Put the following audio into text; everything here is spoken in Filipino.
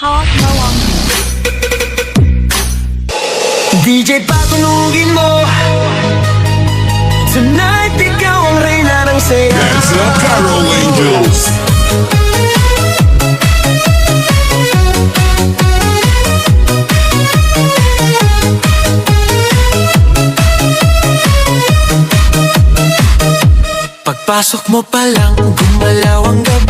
Hawak bawang. DJ patunugin mo. Tonight ikaw ang reyna ng saya. That's the Carol Angels. Pagpasok mo pa lang, gumalaw ang gabi.